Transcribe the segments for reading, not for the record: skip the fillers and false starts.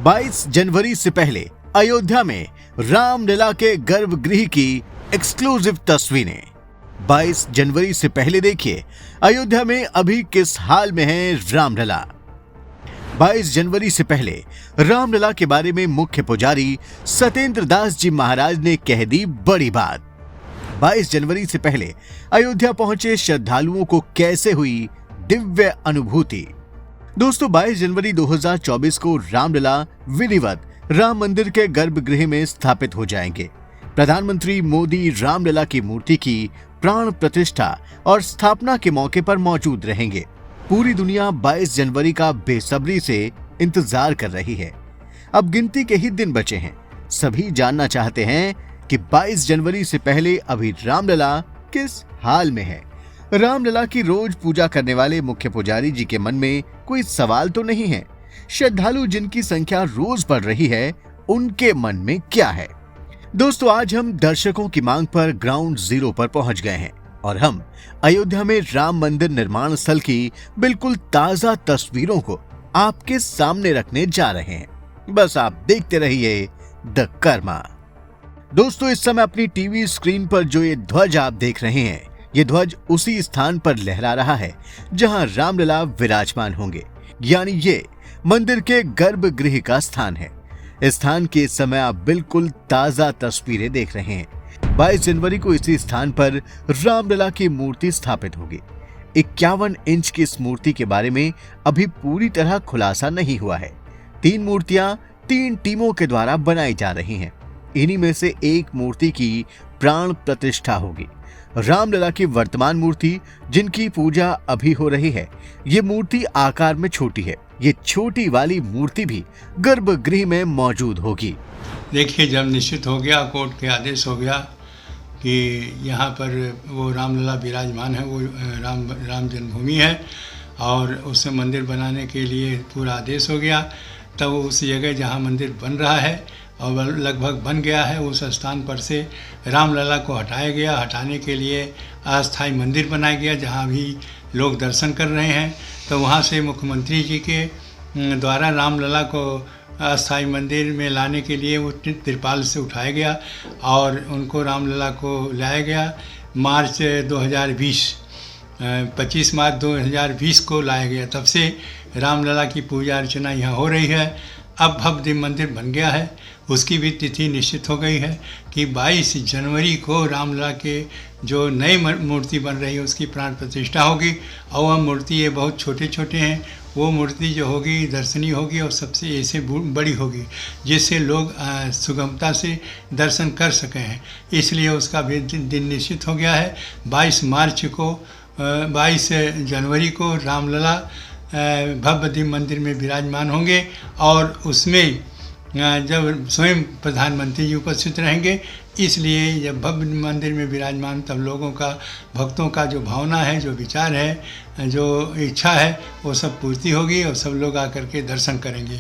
22 जनवरी से पहले अयोध्या में रामलला के गर्भगृह की एक्सक्लूसिव तस्वीरें। 22 जनवरी से पहले देखिए अयोध्या में अभी किस हाल में है रामलला। 22 जनवरी से पहले रामलला के बारे में मुख्य पुजारी सत्येंद्र दास जी महाराज ने कह दी बड़ी बात। 22 जनवरी से पहले अयोध्या पहुंचे श्रद्धालुओं को कैसे हुई दिव्य अनुभूति। दोस्तों 22 जनवरी 2024 को रामलला विधिवत राम मंदिर के गर्भगृह में स्थापित हो जाएंगे। प्रधानमंत्री मोदी रामलला की मूर्ति की प्राण प्रतिष्ठा और स्थापना के मौके पर मौजूद रहेंगे। पूरी दुनिया 22 जनवरी का बेसब्री से इंतजार कर रही है। अब गिनती के ही दिन बचे हैं। सभी जानना चाहते हैं कि 22 जनवरी से पहले अभी रामलला किस हाल में है। रामलला की रोज पूजा करने वाले मुख्य पुजारी जी के मन में कोई सवाल तो नहीं है। श्रद्धालु जिनकी संख्या रोज बढ़ रही है उनके मन में क्या है। दोस्तों आज हम दर्शकों की मांग पर ग्राउंड जीरो पर पहुंच गए हैं और हम अयोध्या में राम मंदिर निर्माण स्थल की बिल्कुल ताजा तस्वीरों को आपके सामने रखने जा रहे हैं। बस आप देखते रहिए द कर्मा। दोस्तों इस समय अपनी टीवी स्क्रीन पर जो ये ध्वज आप देख रहे हैं, ये ध्वज उसी स्थान पर लहरा रहा है जहां रामलला विराजमान होंगे, यानी ये मंदिर के गर्भगृह का स्थान है। इस स्थान के इस समय आप बिल्कुल ताजा तस्वीरें देख रहे हैं। 22 जनवरी को इसी स्थान पर रामलला की मूर्ति स्थापित होगी। 51 इंच की इस मूर्ति के बारे में अभी पूरी तरह खुलासा नहीं हुआ है। 3 मूर्तियां 3 टीमों के द्वारा बनाई जा रही हैं। इन्हीं में से एक मूर्ति की प्राण प्रतिष्ठा होगी। रामलला की वर्तमान मूर्ति जिनकी पूजा अभी हो रही है, ये मूर्ति आकार में छोटी है। ये छोटी वाली मूर्ति भी गर्भगृह में मौजूद होगी। देखिए जब निश्चित हो गया, कोर्ट के आदेश हो गया कि यहाँ पर वो रामलला विराजमान है, वो राम जन्मभूमि है और उससे मंदिर बनाने के लिए पूरा आदेश हो गया, तब उस जगह जहाँ मंदिर बन रहा है और लगभग बन गया है, उस स्थान पर से रामलला को हटाया गया। हटाने के लिए अस्थायी मंदिर बनाया गया जहाँ भी लोग दर्शन कर रहे हैं। तो वहाँ से मुख्यमंत्री जी के द्वारा रामलला को अस्थायी मंदिर में लाने के लिए वो तिरपाल से उठाया गया और उनको रामलला को लाया गया। मार्च 2020 25 मार्च 2020 को लाया गया। तब से रामलला की पूजा अर्चना यहाँ हो रही है। अब भव्य मंदिर बन गया है, उसकी भी तिथि निश्चित हो गई है कि 22 जनवरी को रामलला के जो नई मूर्ति बन रही है उसकी प्राण प्रतिष्ठा होगी। और वह मूर्ति ये बहुत छोटे छोटे हैं, वो मूर्ति जो होगी दर्शनीय होगी और सबसे ऐसे बड़ी होगी जिससे लोग सुगमता से दर्शन कर सकें हैं। इसलिए उसका भी दिन निश्चित हो गया है। 22 जनवरी को रामलला भव्य दिव्य मंदिर में विराजमान होंगे और उसमें जब स्वयं प्रधानमंत्री जी उपस्थित रहेंगे, इसलिए जब भव्य मंदिर में विराजमान तब लोगों का, भक्तों का जो भावना है, जो विचार है, जो इच्छा है, वो सब पूर्ति होगी और सब लोग आकर के दर्शन करेंगे।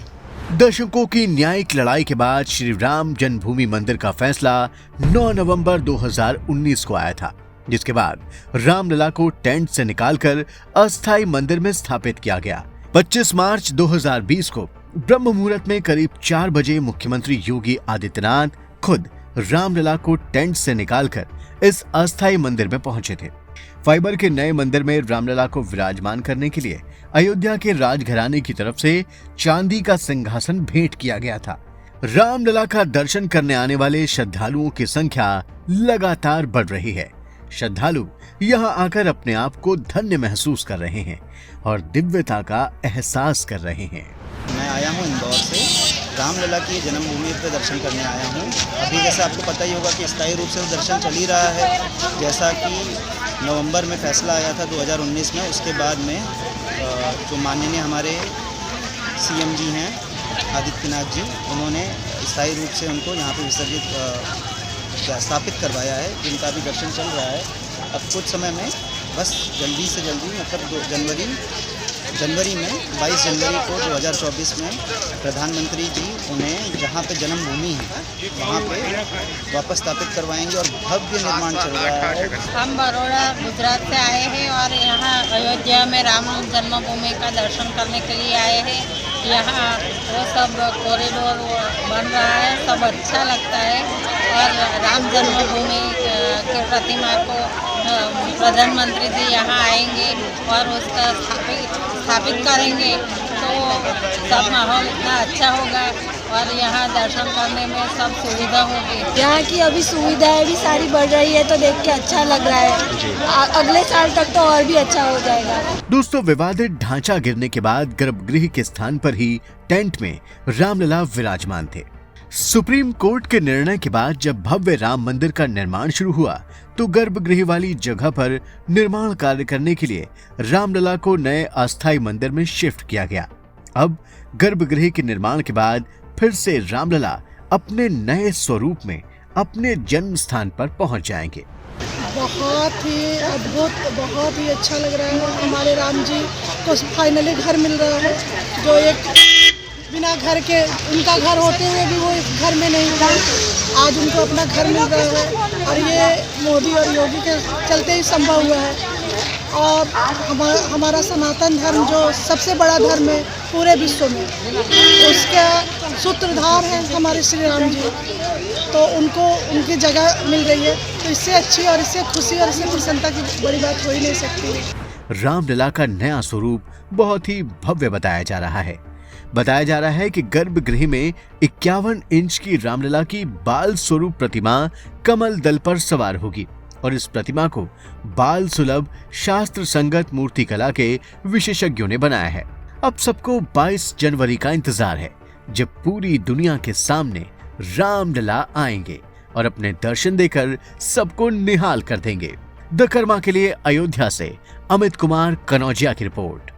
दर्शकों की न्यायिक लड़ाई के बाद श्री राम जन्मभूमि मंदिर का फैसला 9 नवंबर 2019 को आया था, जिसके बाद रामलला को टेंट से निकालकर अस्थायी मंदिर में स्थापित किया गया। 25 मार्च 2020 को ब्रह्म मुहूर्त में करीब 4 बजे मुख्यमंत्री योगी आदित्यनाथ खुद रामलला को टेंट से निकालकर इस अस्थायी मंदिर में पहुंचे थे। फाइबर के नए मंदिर में रामलला को विराजमान करने के लिए अयोध्या के राजघराने की तरफ से चांदी का सिंहासन भेंट किया गया था। रामलला का दर्शन करने आने वाले श्रद्धालुओं की संख्या लगातार बढ़ रही है। श्रद्धालु यहाँ आकर अपने आप को धन्य महसूस कर रहे हैं और दिव्यता का एहसास कर रहे हैं। मैं आया हूँ इंदौर से, रामलला की जन्मभूमि पर दर्शन करने आया हूँ। अभी जैसे आपको पता ही होगा कि स्थायी रूप से दर्शन चल ही रहा है। जैसा कि नवंबर में फैसला आया था 2019 में, उसके बाद में जो माननीय हमारे सीएम जी हैं आदित्यनाथ जी, उन्होंने स्थायी रूप से उनको यहाँ पर विसर्जित स्थापित करवाया है, जिनका भी दर्शन चल रहा है। अब कुछ समय में बस जल्दी से जल्दी मतलब जनवरी में 22 जनवरी को 2024 में प्रधानमंत्री जी उन्हें जहाँ पे जन्मभूमि है वहाँ पे वापस स्थापित करवाएंगे और भव्य निर्माण चल रहा है। हम बड़ौदा गुजरात से आए हैं और यहाँ अयोध्या में राम जन्मभूमि का दर्शन करने के लिए आए हैं। यहाँ वो सब कॉरिडोर बन रहा है, सब अच्छा लगता है। और राम जन्मभूमि की प्रतिमा को प्रधानमंत्री जी यहाँ आएंगे और उसका स्थापित करेंगे, तो सब माहौल इतना अच्छा होगा और यहाँ दर्शन करने में सब सुविधा होगी। यहाँ की अभी सुविधाएं भी सारी बढ़ रही है, तो देख के अच्छा लग रहा है। अगले साल तक तो और भी अच्छा हो जाएगा। दोस्तों, विवादित ढांचा गिरने के बाद गर्भगृह के स्थान पर ही टेंट में रामलला विराजमान थे। सुप्रीम कोर्ट के निर्णय के बाद जब भव्य राम मंदिर का निर्माण शुरू हुआ तो गर्भगृह वाली जगह पर निर्माण कार्य करने के लिए रामलला को नए अस्थायी मंदिर में शिफ्ट किया गया। अब गर्भगृह के निर्माण के बाद फिर से रामलला अपने नए स्वरूप में अपने जन्म स्थान पर पहुंच जाएंगे। बहुत ही अद्भुत, बहुत ही अच्छा लग रहा है। हमारे राम जी को फाइनली घर मिल रहा है, जो एक बिना घर के, उनका घर होते हुए भी वो इस घर में नहीं था, आज उनको अपना घर मिल रहा है। और ये मोदी और योगी के चलते ही संभव हुआ है। और हमारा सनातन धर्म जो सबसे बड़ा धर्म है पूरे विश्व में, उसका सूत्रधार है हमारे श्री राम जी, तो उनको उनकी जगह मिल रही है। तो इससे अच्छी और इससे खुशी और इससे प्रसन्नता की बड़ी बात हो ही नहीं सकती। रामलला का नया स्वरूप बहुत ही भव्य बताया जा रहा है। बताया जा रहा है कि गर्भगृह में 51 इंच की रामलला की बाल स्वरूप प्रतिमा कमल दल पर सवार होगी और इस प्रतिमा को बाल सुलभ शास्त्र संगत मूर्तिकला के विशेषज्ञों ने बनाया है। अब सबको 22 जनवरी का इंतजार है, जब पूरी दुनिया के सामने रामलला आएंगे और अपने दर्शन देकर सबको निहाल कर देंगे। द कर्मा के लिए अयोध्या से अमित कुमार कनौजिया की रिपोर्ट।